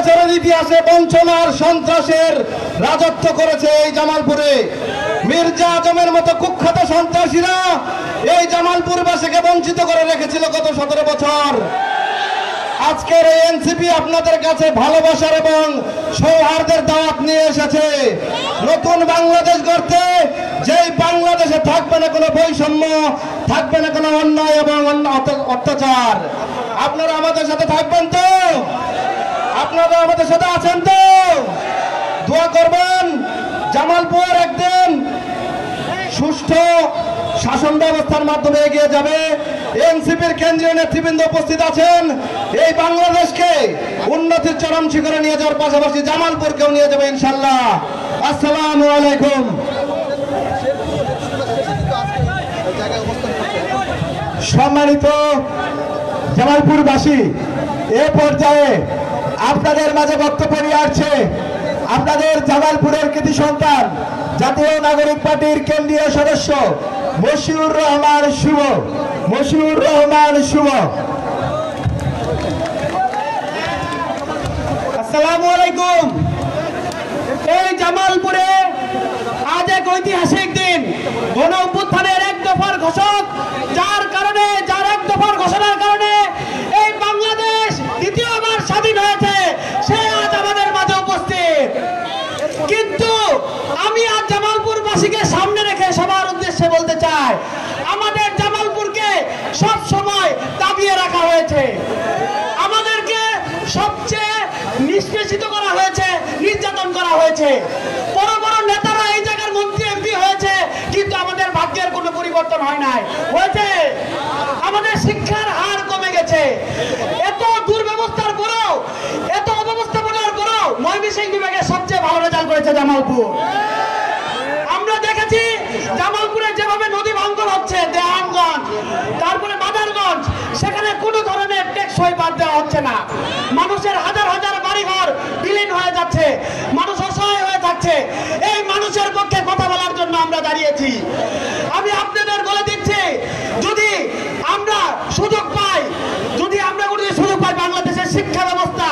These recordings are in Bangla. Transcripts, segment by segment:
বছরের ইতিহাসে বঞ্চনার সন্ত্রাসের রাজত্ব করেছে এই জামালপুরে। মির্জা আজমের মতো কুখ্যাত সন্ত্রাসীরা এই জামালপুরবাসীকে বঞ্চিত করে রেখেছিল গত 17 বছর। আজকের এই এনসিপি আপনাদের কাছে ভালোবাসার এবং সৌহার্দের দাওয়াত নিয়ে এসেছে নতুন বাংলাদেশ গড়তে, যেই বাংলাদেশে থাকবে না কোনো বৈষম্য, থাকবে না কোনো অন্যায় এবং অত্যাচার। আপনারা আমাদের সাথে থাকবেন তো? আপনারা আমাদের সাথে আছেন তো? দোয়া করবেন জামালপুর একদিন সুষ্ঠু শাসন ব্যবস্থার মাধ্যমে এগিয়ে যাবে। এনসিপির কেন্দ্রীয় নেতৃবৃন্দ উপস্থিত আছেন। এই বাংলাদেশকে উন্নতির চরম শিখরে নিয়ে যাওয়ার পাশাপাশি জামালপুরকেও নিয়ে যাবে ইনশাআল্লাহ। আসসালামু আলাইকুম। সম্মানিত জামালপুরবাসী, এ পর্যায়ে আপনাদের মাঝে বক্তব্য নিয়ে আসছে আপনাদের জামালপুরের কৃতি সন্তান, জাতীয় নাগরিক পার্টির কেন্দ্রীয় সদস্য মশিউর রহমান শুভ। মশিউর রহমান শুভ। আসসালামু আলাইকুম। এই জামালপুরে আজ এক ঐতিহাসিক দিন, গণ অভ্যুত্থানের 1 দফার ঘোষক, যার এক দফার ঘোষণার কারণে এই বাংলাদেশ দ্বিতীয়বার স্বাধীন হয়েছে, সে আজ আমাদের মাঝে উপস্থিত। কিন্তু আমি আজ জামালপুরবাসীকে সামনে রেখে সবার উদ্দেশ্যে বলতে চাই, আমাদের জামালপুরকে সব সময় দাবিয়ে রাখা হয়েছে, আমাদেরকে সবচেয়ে নিষ্পেষিত করা হয়েছে, নির্যাতন করা হয়েছে। বড় বড় নেতারা এই জায়গার মন্ত্রী এমপি হয়েছে, কিন্তু আমাদের ভাগ্যের কোনো পরিবর্তন হয় নাই। হয়েছে আমাদের শিক্ষার হার কমে গেছে। এত দুর্ব্যবস্থার পরেও, এত অব্যবস্থাপনার পরেও ময়মনসিংহ বিভাগে সবচেয়ে ভালো রেজাল্ট করেছে জামালপুর। আমরা দেখেছি জামালপুরে যেভাবে নদী ভাঙন হচ্ছে, দেহানগঞ্জ, তারপরে মাদারগঞ্জ, সেখানে কোনো ধরনের টেকসই বাদ দেওয়া হচ্ছে না। মানুষের হাজার হাজার বাড়িঘর বিলীন হয়ে যাচ্ছে, মানুষ অসহায় হয়ে থাকছে। এই মানুষের পক্ষে কথা বলার জন্য আমরা দাঁড়িয়েছি। আমি আপনাদের বলে দিচ্ছি, যদি আমরা সুযোগ পাই, বাংলাদেশের শিক্ষা ব্যবস্থা,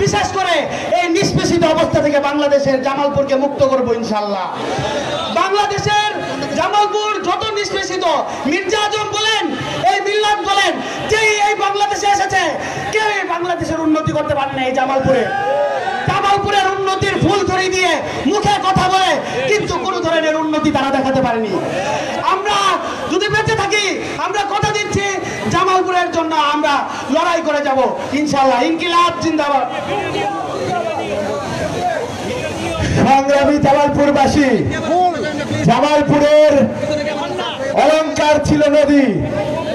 বিশেষ করে এই নিষ্পেষিত অবস্থা থেকে বাংলাদেশের জামালপুরকে মুক্ত করব ইনশাআল্লাহ। বাংলাদেশের জামালপুর যত নিষ্পেষিত, মির্জা আজম বলেন, এই মিল্লাত বলেন, যেই এই বাংলাদেশে এসেছে, কেউ এই বাংলাদেশের উন্নতি করতে পারে না। এই জামালপুরের উন্নতির ফুল ধরে দিয়ে মুখে কথা বলে, কিন্তু কোন ধরনের উন্নতি তারা দেখাতে পারেনি। আমরা যদি বেঁচে থাকি, আমরা কথা দিচ্ছি জামালপুরের জন্য আমরা লড়াই করে যাব ইনশাআল্লাহ। ইনকিলাব জিন্দাবাদ। সংগ্রামী জামালপুরবাসী, জামালপুরের অলংকার ছিল নদী,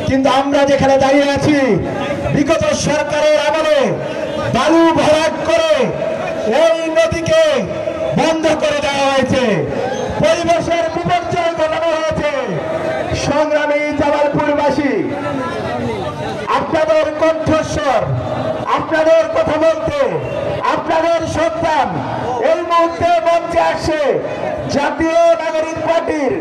কিন্তু আমরা যেখানে দাঁড়িয়ে আছি, বিগত সরকারের আমলে বালু ভরাট করে এই নদীকে বন্ধ করে দেওয়া হয়েছে, পরিবেশের বিপর্যয় ঘটানো হয়েছে। সংগ্রামী জামালপুরবাসী, আপনাদের কণ্ঠস্বর, আপনাদের কথা বলতে, আপনাদের সন্তান এই মুহূর্তে মঞ্চে আসছে জাতীয় নাগরিক পার্টির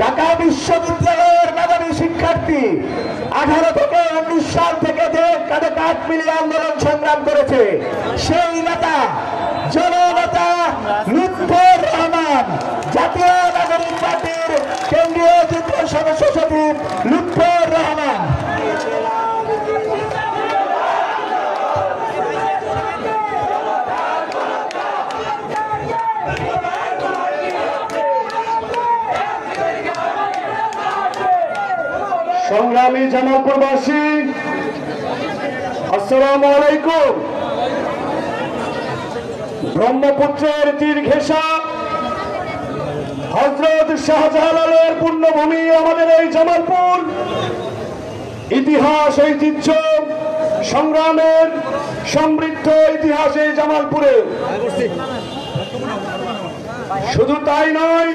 ঢাকা বিশ্ববিদ্যালয়ের মেধাবী শিক্ষার্থী, 18 থেকে 19 সাল থেকে যে কাঁধে কাঁধ মিলিয়ে আন্দোলন সংগ্রাম করেছে, সেই নেতা, জননেতা লুৎফর রহমান, জাতীয় নাগরিক পার্টির কেন্দ্রীয় যুগ্ম সদস্য সচিব লুৎফর রহমান। সংগ্রামী জামালপুরবাসী, আসসালামু আলাইকুম। ব্রহ্মপুত্রের তীর ঘেঁষা হযরত শাহজালালের পুণ্যভূমি আমাদের এই জামালপুর। ইতিহাস, ঐতিহ্য, সংগ্রামের সমৃদ্ধ ইতিহাস এই জামালপুরে। শুধু তাই নয়,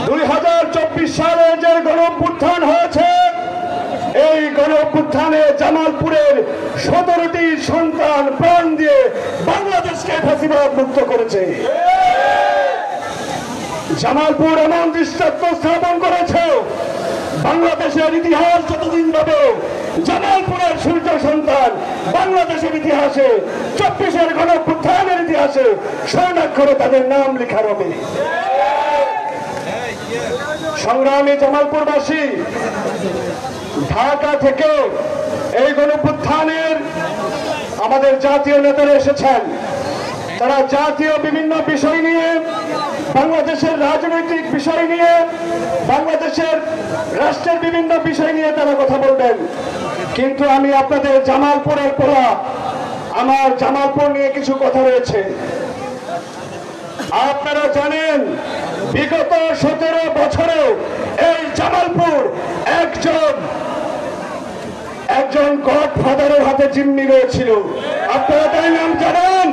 2024 সালে যে গণঅভ্যুত্থান হয়েছে, এই গণঅভ্যুত্থানে জামালপুরের 17টি সন্তান প্রাণ দিয়ে বাংলাদেশকে ফ্যাসিবাদ মুক্ত করেছে। জামালপুর এমন দৃষ্টান্ত স্থাপন করেছে, বাংলাদেশের ইতিহাস যতদিন যাবে জামালপুরের সূর্য সন্তান বাংলাদেশের ইতিহাসে 24-এর গণঅভ্যুত্থানের ইতিহাসে স্বর্ণাক্ষরে তাদের নাম লেখা হবে। সংগ্রামী জামালপুরবাসী, ঢাকা থেকে এই গণঅভ্যুত্থানের আমাদের জাতীয় নেতারা এসেছেন। তারা জাতীয় বিভিন্ন বিষয় নিয়ে, বাংলাদেশের রাজনৈতিক বিষয় নিয়ে, বাংলাদেশের রাষ্ট্রের বিভিন্ন বিষয় নিয়ে তারা কথা বলবেন। কিন্তু আমি আপনাদের জামালপুরের পোলা, আমার জামালপুর নিয়ে কিছু কথা রয়েছে। আপনারা জানেন বিগত 17 বছরে এই জামালপুর একজন গডফাদারের হাতে জিম্মি রয়েছিল। আপনারা তার নাম জানেন?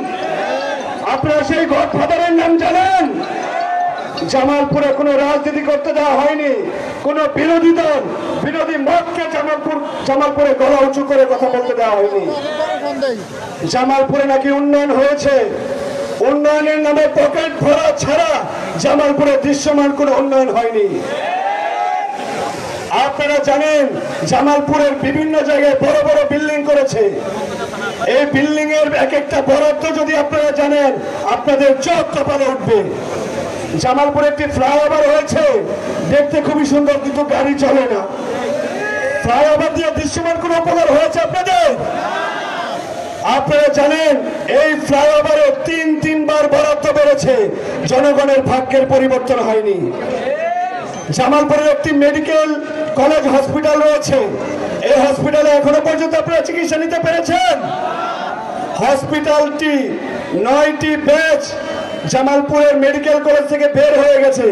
আপনারা সেই গডফাদারের নাম জানেন? জামালপুরে কোনো রাজনীতি করতে দেওয়া হয়নি, কোন বিরোধী দল বিরোধী মতকে জামালপুরে গলা উঁচু করে কথা বলতে দেওয়া হয়নি। জামালপুরে নাকি উন্নয়ন হয়েছে, উন্নয়নের নামে পকেট ভরা ছাড়া জামালপুরে দৃশ্যমান কোনো উন্নয়ন হয়নি। আপনারা জানেন জামালপুরের বিভিন্ন জায়গায় বড় বড় বিল্ডিং করেছে। এই বিল্ডিং এর এক একটা বরাদ্দ যদি আপনারা জানেন আপনাদের চোখ কপালে উঠবে। জামালপুরে একটি ফ্লাইওভার হয়েছে, দেখতে খুবই সুন্দর, কিন্তু গাড়ি চলে না। ফ্লাইওভার দিয়ে দৃশ্যমান কোনো উপকার হয়েছে আপনাদের? আপনারা জানেন এই ফ্লাইওভারে 3বার বরাদ্দ বেড়েছে, জনগণের ভাগ্যের পরিবর্তন হয়নি। জামালপুরের একটি মেডিকেল কলেজ হসপিটাল রয়েছে, এই হসপিটালে এখনো পর্যন্ত আপনারা চিকিৎসা নিতে পেরেছেন? হসপিটালটি 9টি বেড জামালপুরের মেডিকেল কলেজ থেকে বের হয়ে গেছে,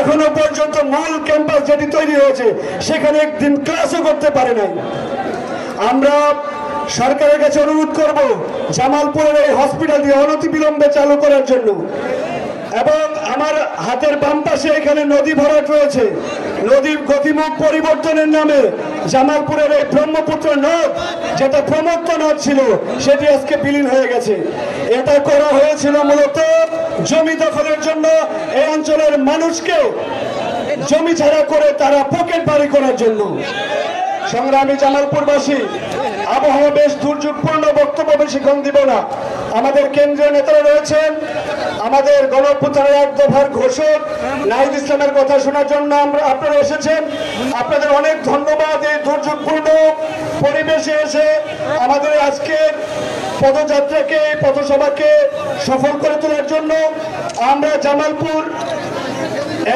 এখনো পর্যন্ত মূল ক্যাম্পাস যেটি তৈরি হয়েছে সেখানে একদিন ক্লাসও করতে পারে নাই। আমরা সরকারের কাছে অনুরোধ করব জামালপুরের এই হসপিটালটি অনতিবিলম্বে চালু করার জন্য। এবং আমার হাতের বাম পাশে এখানে নদী ভরাট রয়েছে, নদীর গতিমুখ পরিবর্তনের নামে জামালপুরের এই ব্রহ্মপুত্র নদ, যেটা প্রমত্ত নদ ছিল, সেটি আজকে বিলীন হয়ে গেছে। এটা করা হয়েছিল মূলত জমি দখলের জন্য, এই অঞ্চলের মানুষকে জমি ছাড়া করে তারা পকেট বাড়ি করার জন্য। সংগ্রামী জামালপুরবাসী, আবহাওয়া বেশ দুর্যোগপূর্ণ, বক্তব্য বেশিক্ষণ দিব না। আমাদের কেন্দ্রীয় নেতারা রয়েছেন, আমাদের গণঅভ্যুত্থানের 1 দফার ঘোষক নাহিদ ইসলামের কথা শোনার জন্য আপনারা এসেছেন। আপনাদের অনেক ধন্যবাদ এই দুর্যোগপূর্ণ পরিবেশে এসে আমাদের আজকের পদযাত্রাকে, পথসভাকে সফল করে তোলার জন্য। আমরা জামালপুর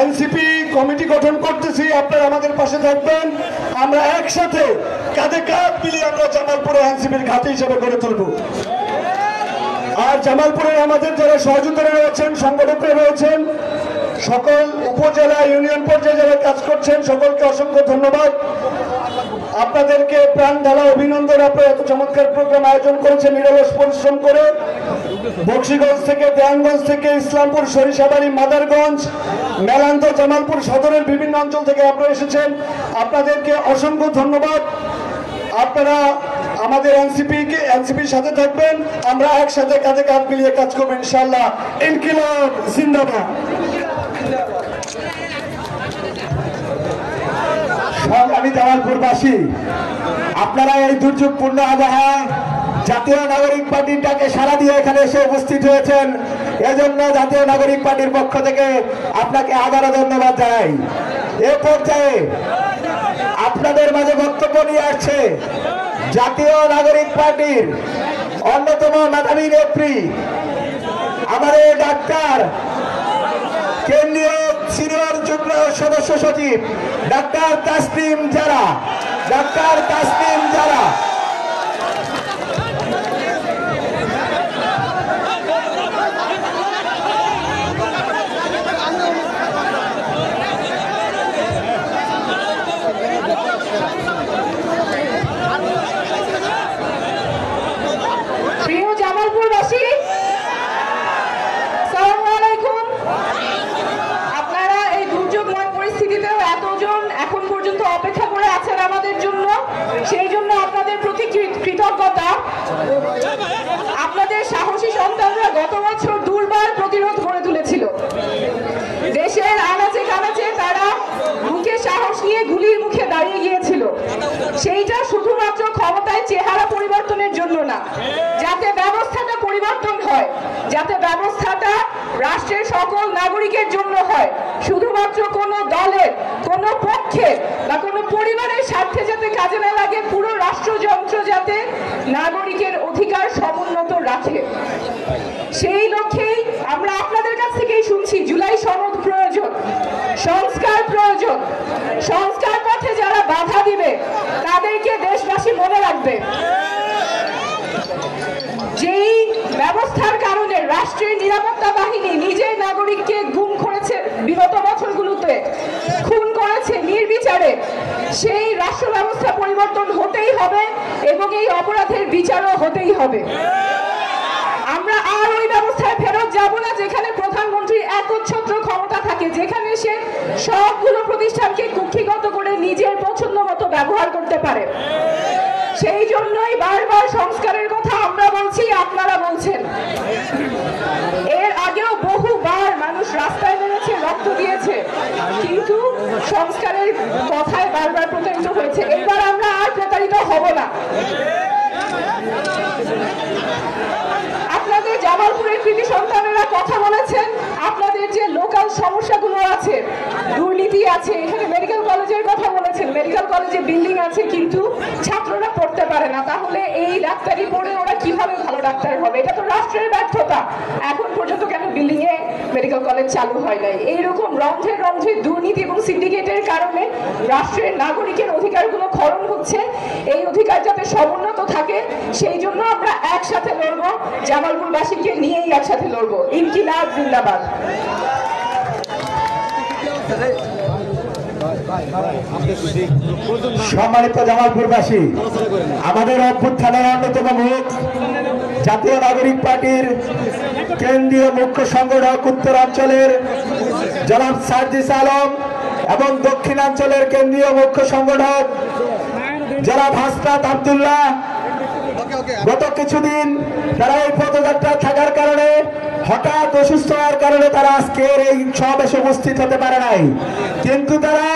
এনসিপি কমিটি গঠন করতেছি, আপনারা আমাদের পাশে থাকবেন। আমরা একসাথে কাঁধে কাঁধ মিলিয়ে আমরা জামালপুরে এনসিপির ঘাঁটি হিসেবে গড়ে তুলব। আর জামালপুরে আমাদের যারা সহযোগিতা রয়েছেন, সংগঠকরা রয়েছেন, সকল উপজেলা ইউনিয়ন পর্যায়ে যারা কাজ করছেন, সকলকে অসংখ্য ধন্যবাদ। আপনাদেরকে প্রাণ ঢালা অভিনন্দন। আপনারা এত চমৎকার প্রোগ্রাম আয়োজন করেছেন নিরলস পরিশ্রম করে। বক্সিগঞ্জ থেকে, দেয়ানগঞ্জ থেকে, ইসলামপুর, সরিষাবাড়ি, মাদারগঞ্জ, মেলান্দ, জামালপুর সদরের বিভিন্ন অঞ্চল থেকে আপনারা এসেছেন, আপনাদেরকে অসংখ্য ধন্যবাদ। আপনারা আমাদের এনসিপির সাথে থাকবেন, আমরা একসাথে কাঁধে কাঁধ মিলিয়ে কাজ করবো ইনশাআল্লাহ। ইনকিলাব জিন্দাবাদ। সংগ্রামী জামালপুরবাসী, আপনারা এই দুর্যোগপূর্ণ আবহাওয়ায় জাতীয় নাগরিক পার্টির ডাকে সাড়া দিয়ে এখানে এসে উপস্থিত হয়েছেন, এজন্য জাতীয় নাগরিক পার্টির পক্ষ থেকে আপনাকে আবারও ধন্যবাদ জানাই। এ পর্যায়ে আপনাদের মাঝে বক্তব্য নিয়ে আসছে জাতীয় নাগরিক পার্টির অন্যতম মেধাবী নেত্রী, আমাদের ডাক্তার, কেন্দ্রীয় সিনিয়র যুগ্ম সদস্য সচিব ডাক্তার তাসনিম জারা। ডাক্তার তাসনিম জারা সেই জন্য আপনাদের প্রতি কৃতজ্ঞতা। আপনাদের সাহসী সন্তানরা গত বছর দুর্বার প্রতিরোধ গড়ে তুলেছিল। দেশের আনাচে কানাচে তারা মুখে সাহস নিয়ে গুলির মুখে দাঁড়িয়ে গিয়েছিল, সেইটা শুধুমাত্র ক্ষমতায় চেহারা পরিবর্তনের জন্য না, যাতে ব্যবস্থাটা পরিবর্তন হয়, যাতে ব্যবস্থাটা রাষ্ট্রের সকল নাগরিকের জন্য হয়, শুধুমাত্র কোনো দলের, কোনো পক্ষের বা কোনো পরিবারের স্বার্থে যাতে কাজে না লাগে, পুরো রাষ্ট্রযন্ত্র যাতে নাগরিকের অধিকার সমুন্নত রাখে। সেই লক্ষ্যেই আমরা আপনাদের কাছ থেকেই শুনছি জুলাই সনদ প্রয়োজন, সংস্কার প্রয়োজন। সংস্কার পথে যারা বাধা দিবে তাদেরকে দেশবাসী মনে রাখবে। যেই ব্যবস্থার কারণে রাষ্ট্রের নিরাপত্তা বাহিনী নিজের নাগরিককে গুম করেছে, বিগত বছরগুলোতে খুন করেছে নির্বিচারে, সেই রাষ্ট্র ব্যবস্থা পরিবর্তন হতেই হবে এবং এই অপরাধের বিচারও হতেই হবে। আমরা আর ওই ব্যবস্থায় ফেরত যাব না যেখানে প্রধানমন্ত্রীর একচ্ছত্র ক্ষমতা থাকে, যেখানে সে সবগুলো প্রতিষ্ঠানকে কুক্ষিগত করে নিজের পছন্দ মতো ব্যবহার করতে পারে। সেই জন্যই বারবার সংস্কারের কথা আমরা বলছি, আপনারা বলছেন। এর আগেও বহুবার মানুষ রাস্তায় নেমেছে, রক্ত দিয়েছে, কিন্তু সংস্কারের কথায় বারবার প্রতারিত হয়েছে। এবার আমরা আর প্রতারিত হব না। আপনাদের জামালপুরের কৃতি সন্তানেরা কথা বলেছেন, আপনাদের যে লোকাল সমস্যাগুলো আছে, দুর্নীতি আছে, এখানে মেডিকেল কলেজের কথা বলেছেন। মেডিকেল কলেজে বিল্ডিং আছে কিন্তু ছাত্ররা পড়তে পারে না, তাহলে এই ডাক্তারি পড়ে ওরা কিভাবে ভালো ডাক্তার হবে? এটা তো রাষ্ট্রের ব্যর্থতা। এখন পর্যন্ত কেন বিল্ডিং এ মেডিকেল কলেজ চালু হয় নাই? এইরকম রন্ধ্রে রন্ধ্রে দুর্নীতি এবং সিন্ডিকেটের কারণে রাষ্ট্রের নাগরিকের অধিকারগুলো খরণ হচ্ছে। এই অধিকার যাতে সমুন্নত থাকে সেই জন্য আমরা একসাথে লড়বো, জামালপুরবাসীকে নিয়েই একসাথে লড়বো। ইনকিলাব জিন্দাবাদ। সম্মানিত জামালপুরবাসী, আমাদের অভ্যুত্থানের অন্যতম মুখ জাতীয় নাগরিক পার্টির কেন্দ্রীয় মুখ্য সংগঠক উত্তরাঞ্চলের জনাব সার্জিস আলম এবং দক্ষিণাঞ্চলের কেন্দ্রীয় মুখ্য সংগঠক জনাব হাসনাত আব্দুল্লাহ গত কিছুদিন তারা এই পদযাত্রা থাকার কারণে হঠাৎ অসুস্থ হওয়ার কারণে তারা আজকের এই সমাবেশে উপস্থিত হতে পারে নাই, কিন্তু তারা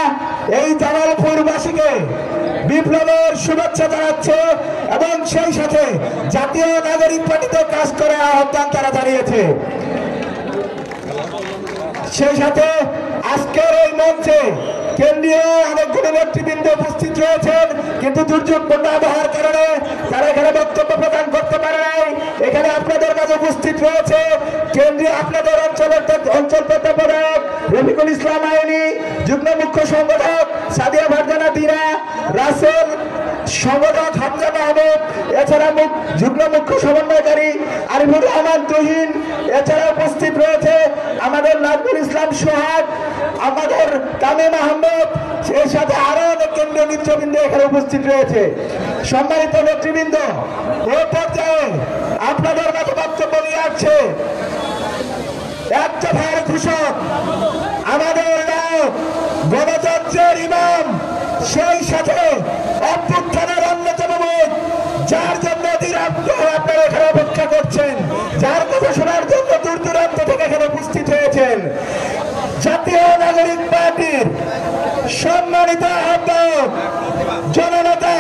এই জামালপুরবাসীকে বিপ্লবের শুভেচ্ছা জানাচ্ছে এবং সেই সাথে জাতীয় নাগরিক পার্টিতে কাজ করে আহ্বান তারা জানিয়েছে। সেই সাথে আজকের এই মঞ্চে কেন্দ্রীয় অনেকগুলো নেতৃবৃন্দ উপস্থিত রয়েছেন, কিন্তু দুর্যোগপূর্ণ আবহাওয়ার কারণে তারা এখানে বক্তব্য প্রদান করতে পারে নাই। এখানে আপনাদের কাছে উপস্থিত রয়েছে কেন্দ্রীয় আপনাদের অঞ্চল তত্ত্বাবধায়ক রফিকুল ইসলাম আইনি, যুগ্ম মুখ্য সংগঠক সাদিয়া ফারজানা দিনা, রাসেল সংগঠক হামজা মাহমুদ, এছাড়া যুগ্ম মুখ্য সমন্বয়কারী আরিফুর রহমান তুহিন, এছাড়া উপস্থিত রয়েছে আমাদের নাজমুল ইসলাম সোহাগ, আমাদের তামিম আহমেদ, এর সাথে আরো অনেক কেন্দ্রীয় নেতৃবৃন্দ এখানে উপস্থিত রয়েছে। সম্মানিত নেতৃবৃন্দ, ওই পর্যায়ে আপনাদের মতো বক্তব্য নিয়ে আসছে এক দফার ঘোষক আমাদের গণতন্ত্রের ইমাম, সেই সাথে অভ্যুত্থানের অন্যতম মুখ, যার জন্য আপনারা এখানে অপেক্ষা করছেন, যার কথা শোনার জন্য দূর দূরান্ত থেকে এখানে উপস্থিত হয়েছেন, জাতীয় নাগরিক পার্টির সম্মানিত আহ্বায়ক জননেতা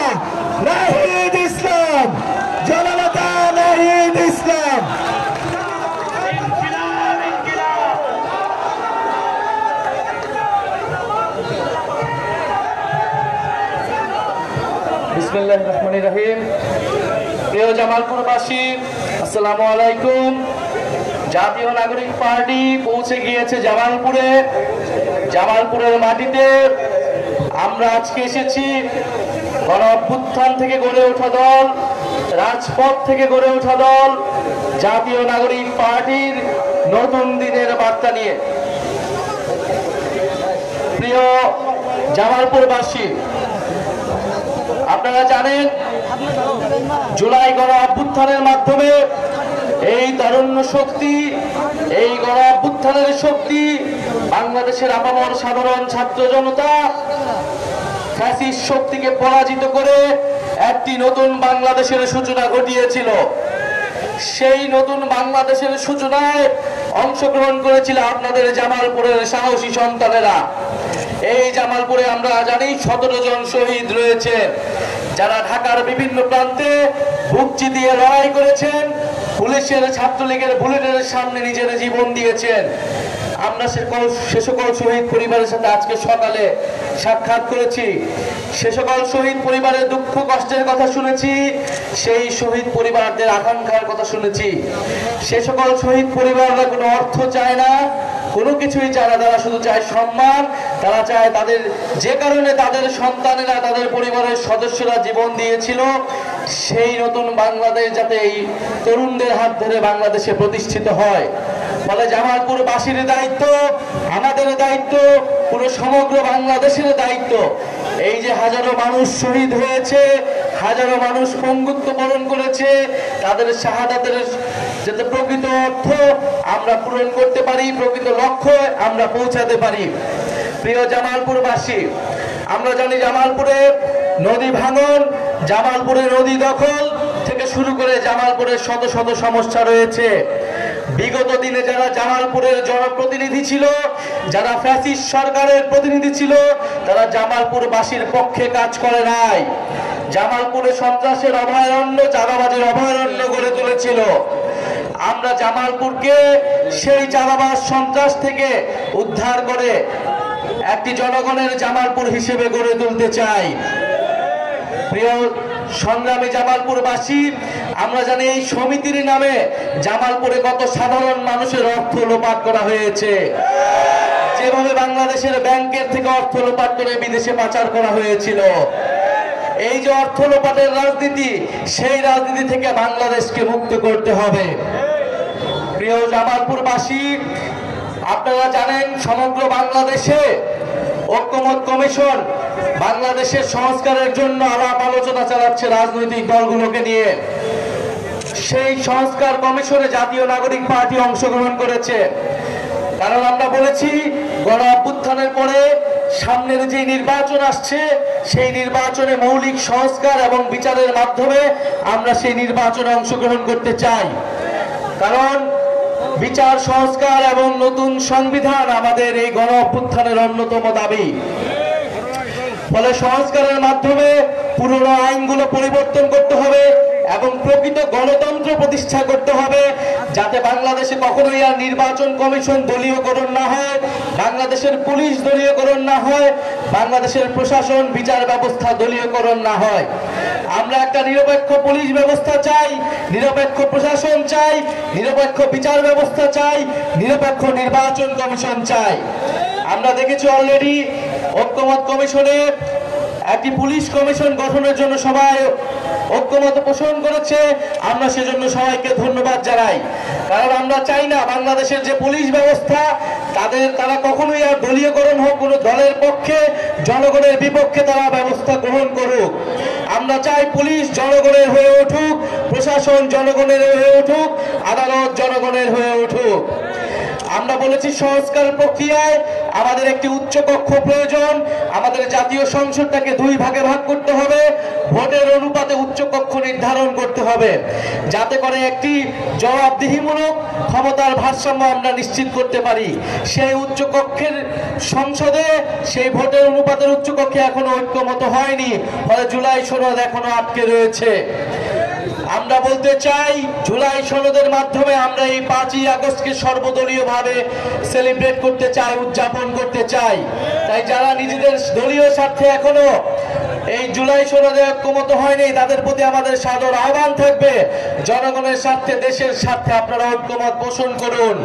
নাহিদ ইসলাম, জননেতা নাহিদ ইসলাম। বিসমিল্লাহির রহমানির রহিম। প্রিয় জামালপুরবাসী, আসসালামু আলাইকুম। জাতীয় নাগরিক পার্টি পৌঁছে গিয়েছে জামালপুরে। জামালপুরের মাটিতে আমরা আজকে এসেছি গণ অভ্যুত্থান থেকে গড়ে ওঠা দল, রাজপথ থেকে গড়ে ওঠা দল জাতীয় নাগরিক পার্টির নতুন দিনের বার্তা নিয়ে। প্রিয় জামালপুরবাসী, আপনারা জানেন জুলাই গণ অভ্যুত্থানের মাধ্যমে এই তারুণ্য শক্তি, এই গণ অভ্যুত্থানের শক্তি বাংলাদেশের আপামর সাধারণ ছাত্র জনতা ফ্যাসিস্ট শক্তিকে পরাজিত করে একটি নতুন বাংলাদেশের সূচনা ঘটিয়েছিল। সেই নতুন বাংলাদেশের সূচনায় অংশগ্রহণ করেছিল আপনাদের জামালপুরের সাহসী সন্তানেরা। এই জামালপুরে আমরা জানি 17 জন শহীদ রয়েছে, যারা ঢাকার বিভিন্ন প্রান্তে বুক চিতিয়ে লড়াই করেছেন, পুলিশের ছাত্রলীগের বুলেটের সামনে নিজের জীবন দিয়েছেন। আমরা সে সকল শহীদ পরিবারের সাথে আজকে সকালে সাক্ষাৎ করেছি, সে সকল শহীদ পরিবারের দুঃখ কষ্টের কথা শুনেছি, সেই শহীদ পরিবারদের আকাঙ্ক্ষার কথা শুনেছি। সে সকল শহীদ পরিবাররা কোনো অর্থ চায় না, কোনো কিছুই চায় না, তারা শুধু চায় সম্মান। তারা চায় তাদের যে কারণে তাদের সন্তানেরা, তাদের পরিবারের সদস্যরা জীবন দিয়েছিল, সেই নতুন বাংলাদেশ যাতে এই তরুণদের হাত ধরে বাংলাদেশে প্রতিষ্ঠিত হয়। ফলে জামালপুরবাসীর দায়িত্ব, আমাদের দায়িত্ব, পুরো সমগ্র বাংলাদেশের দায়িত্ব, এই যে হাজারো মানুষ শহীদ হয়েছে, হাজারো মানুষ পঙ্গুত্ব বরণ করেছে, তাদের শাহাদাতের যাতে প্রকৃত অর্থ আমরা পূরণ করতে পারি, প্রকৃত লক্ষ্য আমরা পৌঁছাতে পারি। প্রিয় জামালপুরবাসী, আমরা জানি জামালপুরে নদী ভাঙন, জামালপুরে নদী দখল থেকে শুরু করে জামালপুরের শত শত সমস্যা রয়েছে। বিগত দিনে যারা জামালপুরের জনপ্রতিনিধি ছিল, যারা ফ্যাসিস্ট সরকারের প্রতিনিধি ছিল, তারা জামালপুরবাসীর পক্ষে কাজ করে নাই। জামালপুরে সন্ত্রাসের অভয়ারণ্য, চাঁদাবাজের অভয়ারণ্য গড়ে তুলেছিল। আমরা জামালপুরকে সেই চাঁদাবাজ সন্ত্রাস থেকে উদ্ধার করে একটি জনগণের জামালপুর হিসেবে গড়ে তুলতে চাই। প্রিয় সংগ্রামী জামালপুরবাসী, আমরা জানি এই সমিতির নামে জামালপুরে কত সাধারণ মানুষের অর্থ লোপাট করা হয়েছে। যেভাবে বাংলাদেশের ব্যাংকের থেকে অর্থ লোপাট করে বিদেশে পাচার করা হয়েছিল, এই যে অর্থ লোপাটের রাজনীতি, সেই রাজনীতি থেকে বাংলাদেশকে মুক্ত করতে হবে। প্রিয় জামালপুরবাসী, আপনারা জানেন সমগ্র বাংলাদেশে ঐক্যমত কমিশন বাংলাদেশের সংস্কারের জন্য আলাপ আলোচনা চালাচ্ছে রাজনৈতিক দলগুলোকে নিয়ে। সেই সংস্কার কমিশনে জাতীয় নাগরিক পার্টি অংশগ্রহণ করেছে। কারণ আমরা বলেছি, গণ অভ্যুত্থানের পরে সামনের যে নির্বাচন আসছে, সেই নির্বাচনে মৌলিক সংস্কার এবং বিচারের মাধ্যমে আমরা সেই নির্বাচনে অংশগ্রহণ করতে চাই। কারণ বিচার সংস্কার এবং নতুন সংবিধান আমাদের এই গণ অভ্যুত্থানের অন্যতম দাবি। ফলে সংস্কারের মাধ্যমে পুরনো আইনগুলো পরিবর্তন করতে হবে এবং প্রকৃত গণতন্ত্র প্রতিষ্ঠা করতে হবে, যাতে বাংলাদেশে কখনোই আর নির্বাচন কমিশন দলীয়করণ না হয়, বাংলাদেশের পুলিশ দলীয়করণ না হয়, বাংলাদেশের প্রশাসন বিচার ব্যবস্থা দলীয়করণ না হয়। আমরা একটা নিরপেক্ষ পুলিশ ব্যবস্থা চাই, নিরপেক্ষ প্রশাসন চাই, নিরপেক্ষ বিচার ব্যবস্থা চাই, নিরপেক্ষ নির্বাচন কমিশন চাই। আমরা দেখেছি অলরেডি ঐক্যমত কমিশনে একটি পুলিশ কমিশন গঠনের জন্য সবাই ঐক্যমত পোষণ করেছে। আমরা সেজন্য সবাইকে ধন্যবাদ জানাই। কারণ আমরা চাই না বাংলাদেশের যে পুলিশ ব্যবস্থা, তারা কখনোই আর দলীয়করণ হোক, কোনো দলের পক্ষে, জনগণের বিপক্ষে তারা ব্যবস্থা গ্রহণ করুক। আমরা চাই পুলিশ জনগণের হয়ে উঠুক, প্রশাসন জনগণের হয়ে উঠুক, আদালত জনগণের হয়ে উঠুক। আমরা বলেছি সংস্কার প্রক্রিয়ায় আমাদের একটি উচ্চ কক্ষ প্রয়োজন। আমাদের জাতীয় সংসদটাকে দুই ভাগে ভাগ করতে হবে, ভোটের অনুপাতে উচ্চ কক্ষ নির্ধারণ করতে হবে, যাতে করে একটি জবাবদিহিমূলক ক্ষমতার ভারসাম্য আমরা নিশ্চিত করতে পারি। সেই উচ্চ কক্ষের সংসদে সেই ভোটের অনুপাতের উচ্চ কক্ষে এখনো ঐক্যমত হয়নি, ফলে জুলাই সনদ এখনো আটকে রয়েছে। আমরা বলতে চাই, জুলাই সনদের মাধ্যমে আমরা এই 5ই আগস্টকে সর্বদলীয়ভাবে সেলিব্রেট করতে চাই, উদযাপন করতে চাই। তাই যারা নিজেদের দলীয় স্বার্থে এখনো এই জুলাই সনদে ঐক্যমত হয়নি, তাদের প্রতি আমাদের সাদর আহ্বান থাকবে, জনগণের স্বার্থে, দেশের স্বার্থে আপনারা ঐক্যমত পোষণ করুন।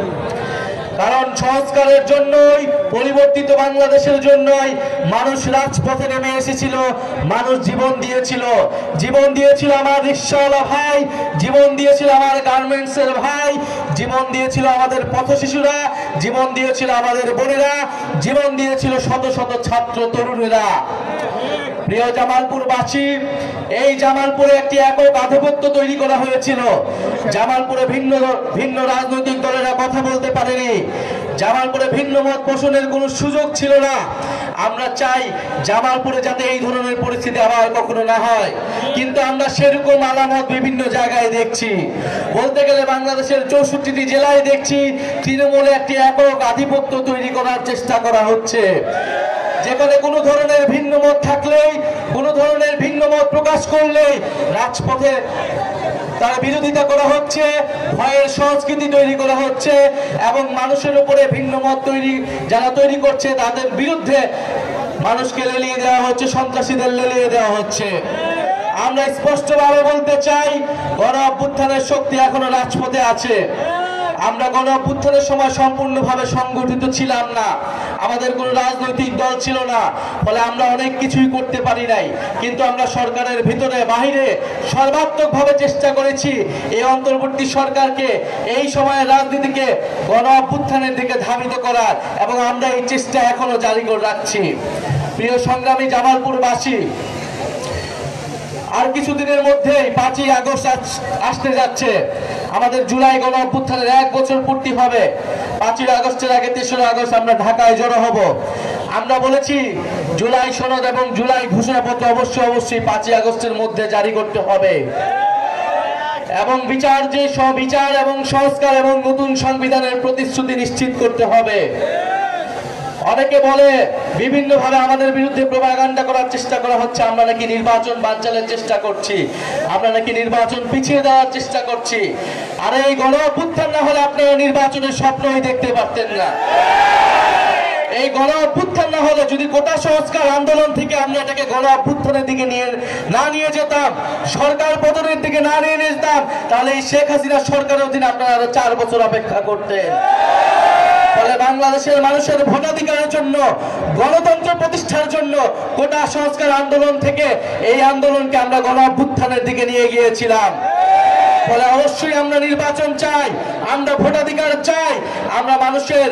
কারণ সংস্কারের জন্যই, পরিবর্তিত বাংলাদেশের জন্যই মানুষ রাজপথে নেমে এসেছিল, মানুষ জীবন দিয়েছিল। জীবন দিয়েছিল আমার রিকশাওয়ালা ভাই, জীবন দিয়েছিল আমার গার্মেন্টসের ভাই, জীবন দিয়েছিল আমাদের পথ শিশুরা, জীবন দিয়েছিল আমাদের বোনেরা, জীবন দিয়েছিল শত শত ছাত্র তরুণেরা। প্রিয় জামালপুরবাসী, এই জামালপুরে একটি একক আধিপত্য তৈরি করা হয়েছিল। জামালপুরে ভিন্ন রাজনৈতিক দলেরা কথা বলতে পারেনি, জামালপুরে ভিন্ন মত পোষণের কোনো সুযোগ ছিল না। আমরা চাই জামালপুরে যাতে এই ধরনের পরিস্থিতি আবার কখনো না হয়, কিন্তু আমরা সেরকম আলামত বিভিন্ন জায়গায় দেখছি। বলতে গেলে বাংলাদেশের 64টি জেলায় দেখছি তৃণমূলে একটি একক আধিপত্য তৈরি করার চেষ্টা করা হচ্ছে। যেখানে কোনো ধরনের ভিন্ন মত থাকলেই, কোনো ধরনের ভিন্ন মত প্রকাশ করলেই রাজপথে তার বিরোধিতা করা হচ্ছে, ভয়ের সংস্কৃতি তৈরি করা হচ্ছে এবং মানুষের উপরে ভিন্ন মত যারা তৈরি করছে তাদের বিরুদ্ধে মানুষকে লেলিয়ে দেওয়া হচ্ছে, সন্ত্রাসীদের লেলিয়ে দেওয়া হচ্ছে। আমরা স্পষ্টভাবে বলতে চাই, গণ অভ্যুত্থানের শক্তি এখনো রাজপথে আছে। আমরা গণ অভ্যুত্থানের সময় সম্পূর্ণভাবে সংগঠিত ছিলাম না, আমাদের কোনো রাজনৈতিক দল ছিল না, ফলে আমরা অনেক কিছুই করতে পারি নাই। কিন্তু আমরা সরকারের ভিতরে বাহিরে সর্বাত্মকভাবে চেষ্টা করেছি এই অন্তর্বর্তী সরকারকে এই সময়ের রাজনীতিকে গণ অভ্যুত্থানের দিকে ধাবিত করার, এবং আমরা এই চেষ্টা এখনো জারি করে রাখছি। প্রিয় সংগ্রামী জামালপুরবাসী, আর কিছুদিনের মধ্যেই 5ই আগস্ট আসতে যাচ্ছে। আমাদের জুলাই গণ অভ্যুত্থানের 1 বছর পূর্তি হবে। 5ই আগস্টের আগে 3রা আগস্ট আমরা ঢাকায় জড়ো হব। আমরা বলেছি জুলাই সনদ এবং জুলাই ঘোষণাপত্র অবশ্যই 5ই আগস্টের মধ্যে জারি করতে হবে এবং বিচার এবং সংস্কার এবং নতুন সংবিধানের প্রতিশ্রুতি নিশ্চিত করতে হবে। অনেকে বলে বিভিন্নভাবে আমাদের বিরুদ্ধে প্রোপাগান্ডা করার চেষ্টা করা হচ্ছে, আমরা নাকি নির্বাচন বানচালের চেষ্টা করছি, আমরা নাকি নির্বাচন পিছিয়ে দেওয়ার চেষ্টা করছি। আর এই গণ অভ্যুত্থান না হলে আপনারা নির্বাচনের স্বপ্নই দেখতে পারতেন না। এই গণ অভ্যুত্থান না হলে, যদি কোটা সংস্কার আন্দোলন থেকে আমরা এটাকে গণ অভ্যুত্থানের দিকে নিয়ে যেতাম, সরকার পতনের দিকে নিয়ে যেতাম, তাহলে এই শেখ হাসিনা সরকারের অধীনে আপনারা আরো 4 বছর অপেক্ষা করতেন। ফলে বাংলাদেশের মানুষের ভোটাধিকারের জন্য, গণতন্ত্র প্রতিষ্ঠার জন্য কোটা সংস্কার আন্দোলন থেকে এই আন্দোলনকে আমরা গণ অভ্যুত্থানের দিকে নিয়ে গিয়েছিলাম। ফলে অবশ্যই আমরা নির্বাচন চাই, আমরা ভোটাধিকার চাই, আমরা মানুষের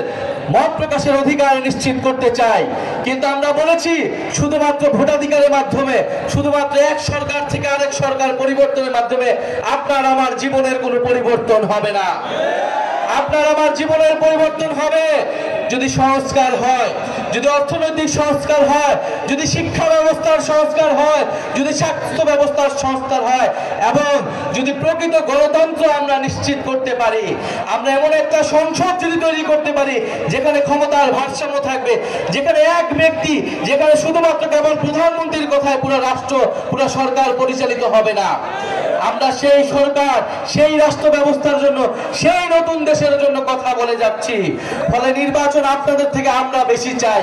মত প্রকাশের অধিকার নিশ্চিত করতে চাই। কিন্তু আমরা বলেছি শুধুমাত্র ভোটাধিকারের মাধ্যমে, শুধুমাত্র এক সরকার থেকে আরেক সরকার পরিবর্তনের মাধ্যমে আপনার আমার জীবনের কোনো পরিবর্তন হবে না। আপনার আমার জীবনের পরিবর্তন হবে যদি সংস্কার হয়, যদি অর্থনৈতিক সংস্কার হয়, যদি শিক্ষা ব্যবস্থার সংস্কার হয়, যদি স্বাস্থ্য ব্যবস্থার সংস্কার হয় এবং যদি প্রকৃত গণতন্ত্র আমরা নিশ্চিত করতে পারি। আমরা এমন একটা সংসদ যদি তৈরি করতে পারি যেখানে ক্ষমতার ভারসাম্য থাকবে, যেখানে এক ব্যক্তি, যেখানে শুধুমাত্র কেবল প্রধানমন্ত্রীর কথায় পুরো রাষ্ট্র, পুরো সরকার পরিচালিত হবে না। আমরা সেই সরকার, সেই রাষ্ট্র ব্যবস্থার জন্য, সেই নতুন দেশের জন্য কথা বলে যাচ্ছি। ফলে নির্বাচন আপনাদের থেকে আমরা বেশি চাই।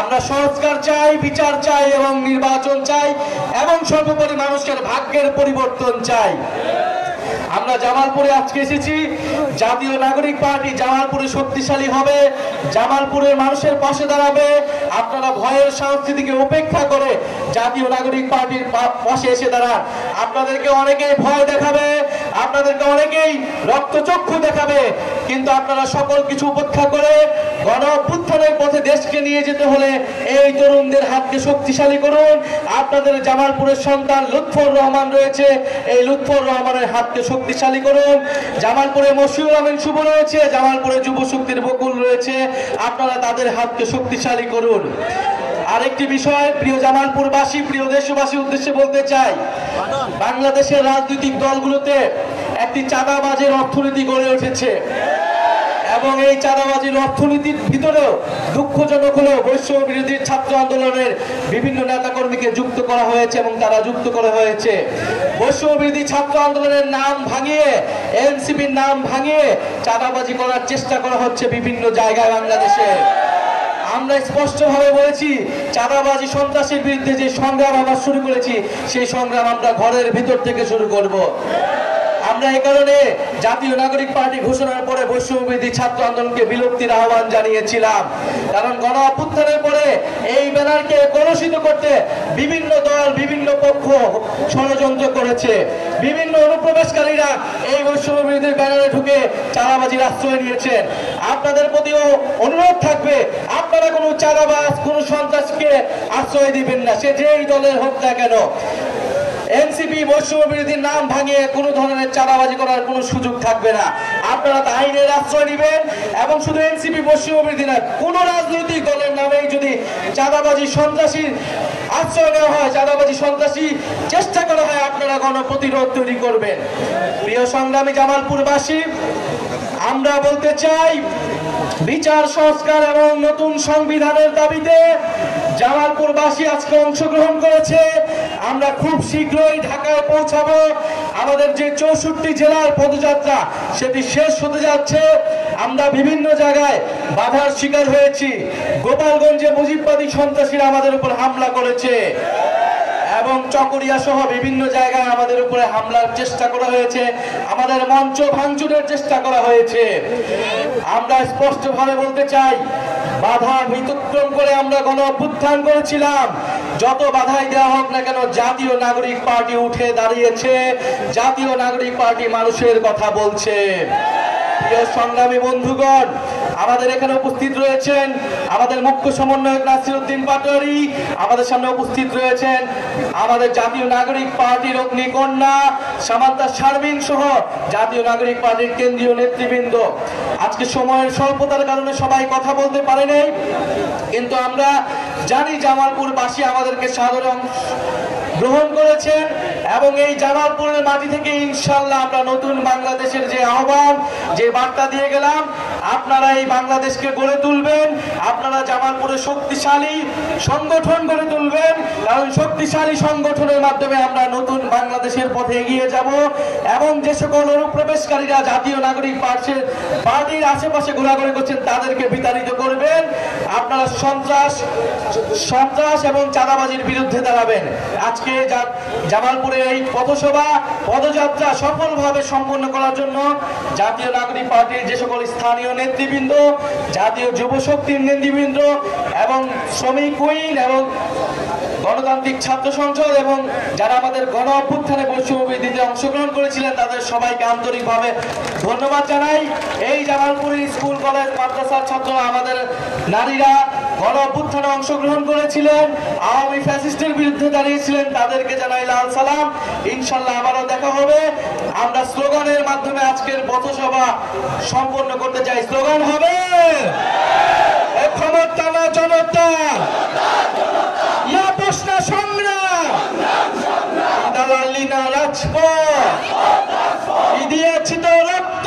আমরা সংস্কার চাই, বিচার চাই এবং নির্বাচন চাই এবং সর্বোপরি মানুষের ভাগ্যের পরিবর্তন চাই। আমরা জামালপুরে আজকে এসেছি, জাতীয় নাগরিক পার্টি জামালপুরে শক্তিশালী হবে, জামালপুরের মানুষের পাশে দাঁড়াবে। আপনারা ভয়ের সংস্কৃতিকে উপেক্ষা করে জাতীয় নাগরিক পার্টির পাশে এসে দাঁড়ান। আপনাদেরকে অনেকেই ভয় দেখাবে, আপনাদেরকে অনেকেই রক্তচক্ষু দেখাবে, কিন্তু আপনারা সকল কিছু উপেক্ষা করে গণ অভ্যুত্থানের পথে দেশকে নিয়ে যেতে হলে এই তরুণদের হাতকে শক্তিশালী করুন। আপনাদের জামালপুরের সন্তান লুৎফর রহমান রয়েছে, এই লুৎফর রহমানের হাতকে শক্তিশালী করুন। জামালপুরে মশিউর আমিন শুভ রয়েছে, জামালপুরে যুব শক্তির বকুল রয়েছে, আপনারা তাদের হাতকে শক্তিশালী করুন। আরেকটি বিষয় প্রিয় জামালপুরবাসী, প্রিয় দেশবাসীর উদ্দেশ্যে বলতে চাই, বাংলাদেশের রাজনৈতিক দলগুলোতে একটি চাঁদাবাজের অর্থনীতি গড়ে উঠেছে এবং এই চাঁদাবাজির অর্থনীতির ভিতরেও দুঃখজনক হলো বৈষম্য বিরোধী ছাত্র আন্দোলনের বিভিন্ন নেতাকর্মীকে যুক্ত করা হয়েছে এবং তারা যুক্ত করা হয়েছে। বৈষম্য বিরোধী ছাত্র আন্দোলনের নাম ভাঙিয়ে, এনসিপির নাম ভাঙিয়ে চাঁদাবাজি করার চেষ্টা করা হচ্ছে বিভিন্ন জায়গায় বাংলাদেশে। আমরা স্পষ্টভাবে বলেছি, চাঁদাবাজি সন্ত্রাসের বিরুদ্ধে যে সংগ্রাম আমরা শুরু করেছি, সেই সংগ্রাম আমরা ঘরের ভিতর থেকে শুরু করব। আমরা এই কারণে জাতীয় নাগরিক পার্টি ঘোষণার পরে বৈষম্য বিরোধী ছাত্র আন্দোলনকে বিলুপ্তির আহ্বান জানিয়েছিলাম, কারণ গণ অভ্যুত্থানের পরে এই ব্যানারকে কলুষিত করতে বিভিন্ন দল, বিভিন্ন পক্ষ ষড়যন্ত্র করেছে। বিভিন্ন অনুপ্রবেশকারীরা এই বৈষম্য বিরোধী ব্যানারে ঢুকে চাঁদাবাজির আশ্রয় নিয়েছেন। আপনাদের প্রতিও অনুরোধ থাকবে, আপনারা কোনো চাঁদাবাজ, কোনো সন্ত্রাসকে আশ্রয় দিবেন না, সে যেই দলের হোক না কেন। এনসিপি বৈষম্য বিরোধীর নাম ভাঙিয়ে কোনো ধরনের চাঁদাবাজি করার কোনো সুযোগ থাকবে না। আপনারা আইনের আশ্রয় নেবেন এবং শুধু এনসিপি বৈষম্য বিরোধী না, কোনো রাজনৈতিক দলের নামেই যদি চাঁদাবাজি, সন্ত্রাসীর আশ্রয় নেওয়া হয়, চাঁদাবাজি, সন্ত্রাসী চেষ্টা করা হয়, আপনারা গণপ্রতিরোধ তৈরি করবেন। প্রিয় সংগ্রামী জামালপুরবাসী, আমরা বলতে চাই বিচার সংস্কার এবং নতুন সংবিধানের দাবিতে জামালপুরবাসী আজকে অংশগ্রহণ করেছে। আমরা খুব শীঘ্রই ঢাকায় পৌঁছাবো। আমাদের যে 64 জেলার পদযাত্রা সেটি শেষ হতে যাচ্ছে। আমরা বিভিন্ন জায়গায় বাধার শিকার হয়েছি। গোপালগঞ্জে মুজিববাদী সন্ত্রাসীরা আমাদের উপর হামলা করেছে এবং চকরিয়া সহ বিভিন্ন জায়গায় আমাদের উপরে হামলার চেষ্টা করা হয়েছে, আমাদের মঞ্চ ভাঙচুরের চেষ্টা করা হয়েছে। আমরা স্পষ্টভাবে বলতে চাই, বাধা অতিক্রম করে আমরা গণ অভ্যুত্থান করেছিলাম। যত বাধাই দেওয়া হোক না কেন, জাতীয় নাগরিক পার্টি উঠে দাঁড়িয়েছে। জাতীয় নাগরিক পার্টি মানুষের কথা বলছে। প্রিয় সংগ্রামী বন্ধুগণ, আমাদের এখানে উপস্থিত রয়েছেন আমাদের মুখ্য সমন্বয়ক নাসিরউদ্দিন পাটোয়ারি, আমাদের সামনে উপস্থিত রয়েছেন আমাদের জাতীয় নাগরিক পার্টির অগ্নিকন্যা সামান্তা শারমিন সহ জাতীয় নাগরিক পার্টির কেন্দ্রীয় নেতৃবৃন্দ। আজকে সময়ের স্বল্পতার কারণে সবাই কথা বলতে পারেনি, কিন্তু আমরা জানি জামালপুরবাসী আমাদেরকে সাদরে গ্রহণ করেছেন এবং এই জামালপুরের মাটি থেকে ইনশাআল্লাহ আমরা নতুন বাংলাদেশের যে আহ্বান, যে বার্তা দিয়ে গেলাম, আপনারা এই বাংলাদেশকে গড়ে তুলবেন। আপনারা জামালপুরে শক্তিশালী সংগঠন গড়ে তুলবেন, কারণ শক্তিশালী সংগঠনের মাধ্যমে আমরা নতুন বাংলাদেশের পথে এগিয়ে যাব। এবং যে সকল অনুপ্রবেশকারীরা জাতীয় নাগরিক পার্টির আশেপাশে ঘোরাঘুরি করছেন তাদেরকে বিতাড়িত করবেন। আপনারা সন্ত্রাস এবং চাঁদাবাজির বিরুদ্ধে দাঁড়াবেন। আজকে জামালপুরের এই পদযাত্রা সফলভাবে সম্পন্ন করার জন্য জাতীয় নাগরিক পার্টির যে সকল স্থানীয় নেতৃবৃন্দ, জাতীয় যুব শক্তির নেতৃবৃন্দ এবং শ্রমিক উইং এবং গণতান্ত্রিক ছাত্র সংসদ এবং যারা আমাদের গণ অভ্যুত্থানে বৈষম্যবিরোধীতে অংশগ্রহণ করেছিলেন তাদের সবাইকে আন্তরিকভাবে ধন্যবাদ জানাই। এই জামালপুরের স্কুল কলেজ মাদ্রাসার ছাত্র আমাদের নারীরা গণ অভ্যুত্থানে অংশগ্রহণ করেছিলেন, আওয়ামী ফ্যাসিস্টের বিরুদ্ধে দাঁড়িয়েছিলেন, তাদেরকে জানাই লাল সালাম। ইনশাল্লাহ আবারও দেখা হবে। আমরা স্লোগানের মাধ্যমে আজকের পথসভা সম্পন্ন করতে চাই। স্লোগান হবে, ক্ষমতা না জনতা, প্রশ্ন সংগ্রাম, দালালি না রাজপথ, দিয়েছি তো রক্ত,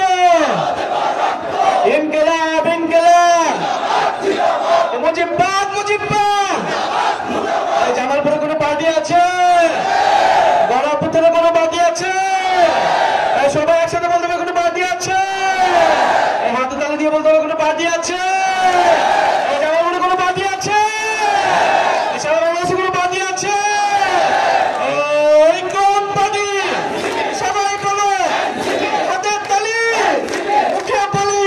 ইনকিলাব ইনকিলাব, মুজিববাদ মুজিববাদ। জামালপুরে কোনো পার্টি আছে? গণ অভ্যুত্থানে কোনো পার্টি আছে? সবাই একসাথে বলতে হবে কোনো পার্টি আছে? হাতে তালি দিয়ে বলতে হবে কোনো পার্টি আছে? জামালপুরে কোনো পার্টি আছে? সারা বাংলাদেশে কোনো পার্টি আছে? ওই কোন পার্টি? সবাই বলো, হাতের তালি, মুখে বলি,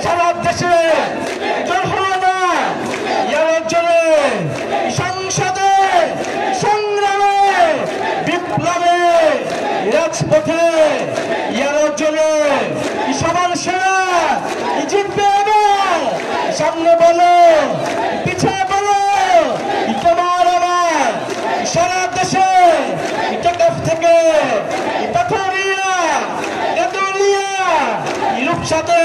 সারা দেশে সংসদে সংগ্রামে বিপ্লবে রাজপথে জলে সবার সেরা জিতবে। সামনে বলো, পিছিয়ে বলো, তোমার আমার সারা দেশে টেকঅফ থেকে পাথরিয়া তেতুলিয়া রূপসাতে